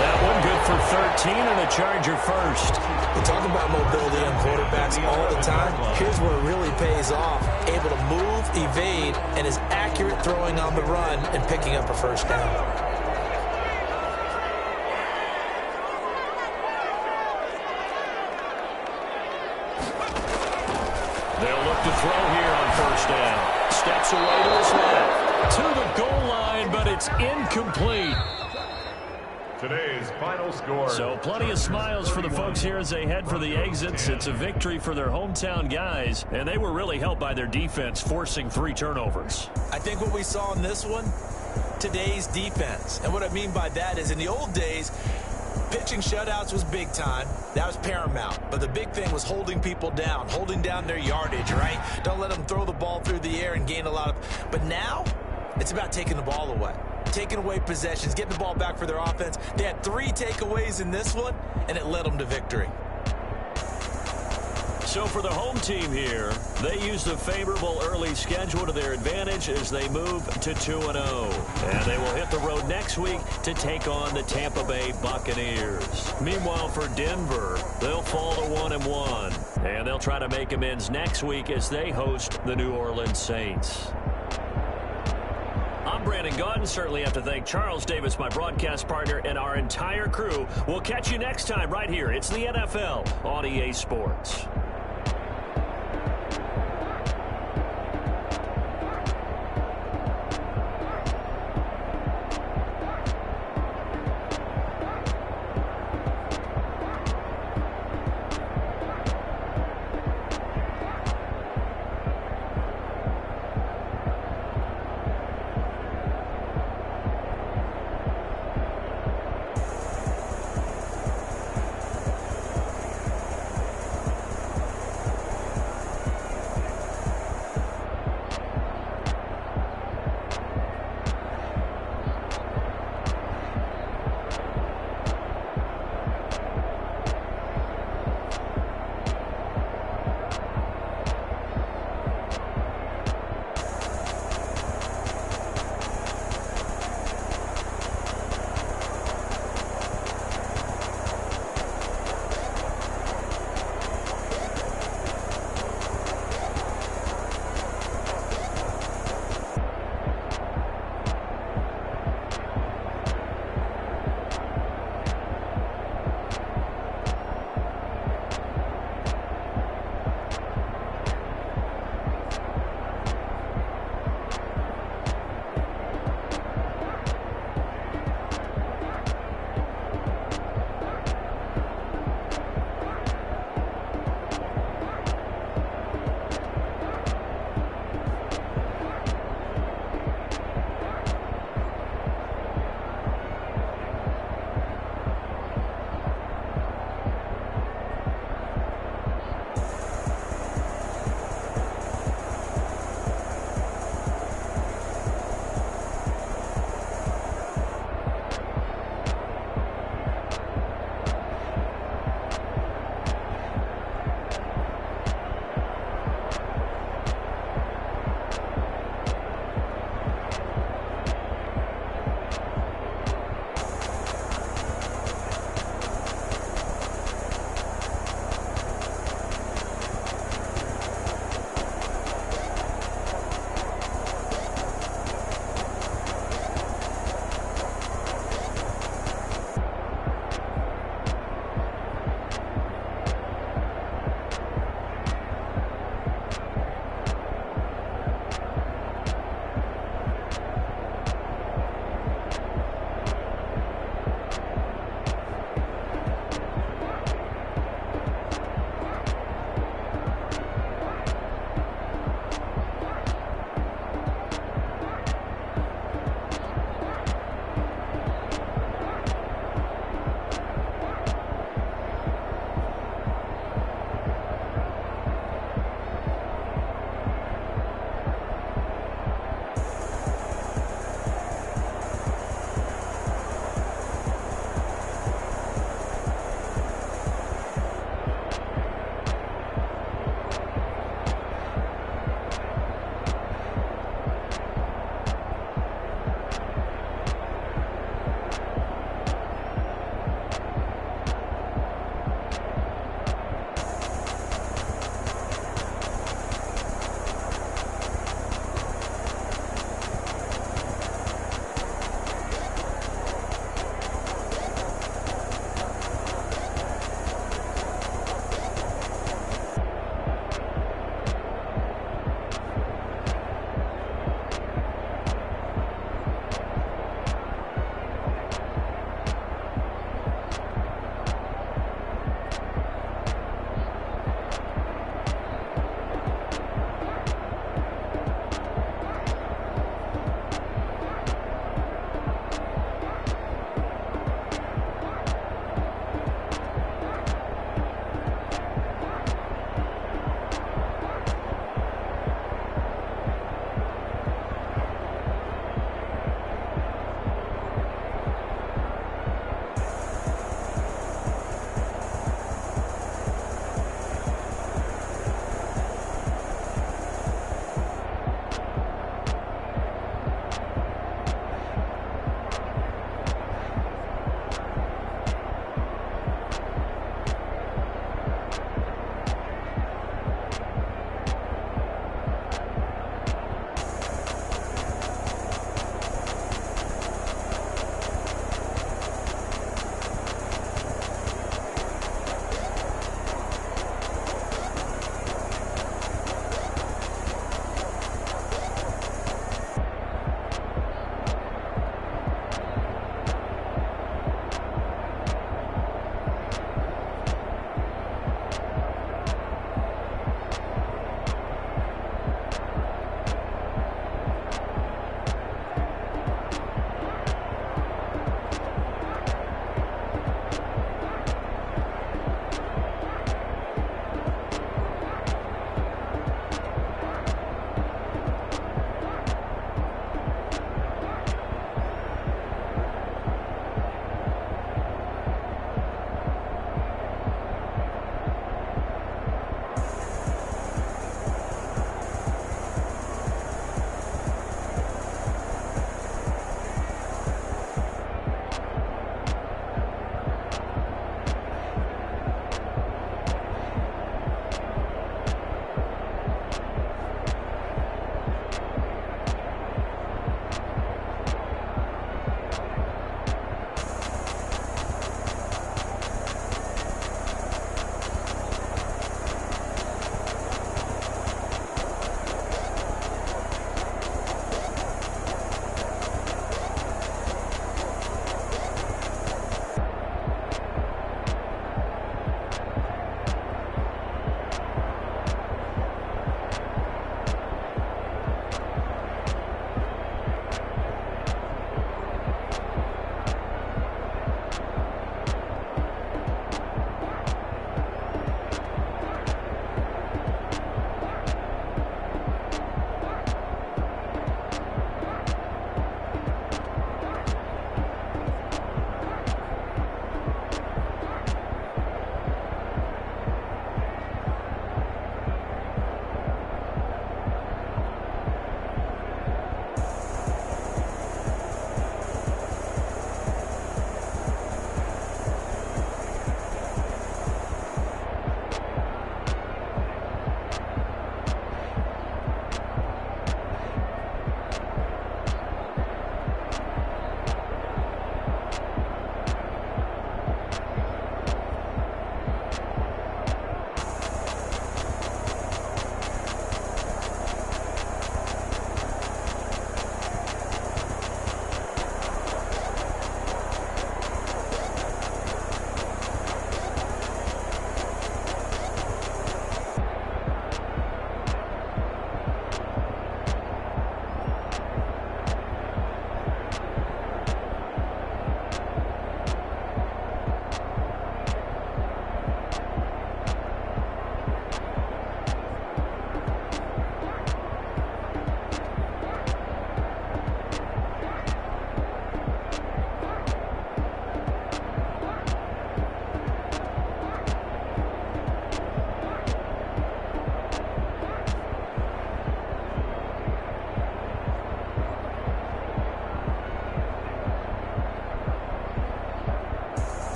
That one good for 13 and a Charger first. We talk about mobility on quarterbacks all the time. Here's where it really pays off. Able to move, evade, and is accurate throwing on the run and picking up a first down. They'll look to throw here on first down. Steps away to his left. To the goal line, but it's incomplete. Today's final score. So plenty of smiles for the folks here as they head for the exits. It's a victory for their hometown guys, and they were really helped by their defense, forcing 3 turnovers. I think what we saw in this one, today's defense. And what I mean by that is in the old days, pitching shutouts was big time. That was paramount. But the big thing was holding people down, holding down their yardage, right? Don't let them throw the ball through the air and gain a lot of... But now, it's about taking the ball away. Taking away possessions, getting the ball back for their offense. They had 3 takeaways in this one, and it led them to victory. So for the home team here, they use the favorable early schedule to their advantage as they move to 2-0. And they will hit the road next week to take on the Tampa Bay Buccaneers. Meanwhile, for Denver, they'll fall to 1-1. And they'll try to make amends next week as they host the New Orleans Saints. I'm Brandon Gaudin. Certainly have to thank Charles Davis, my broadcast partner, and our entire crew. We'll catch you next time right here. It's the NFL on EA Sports.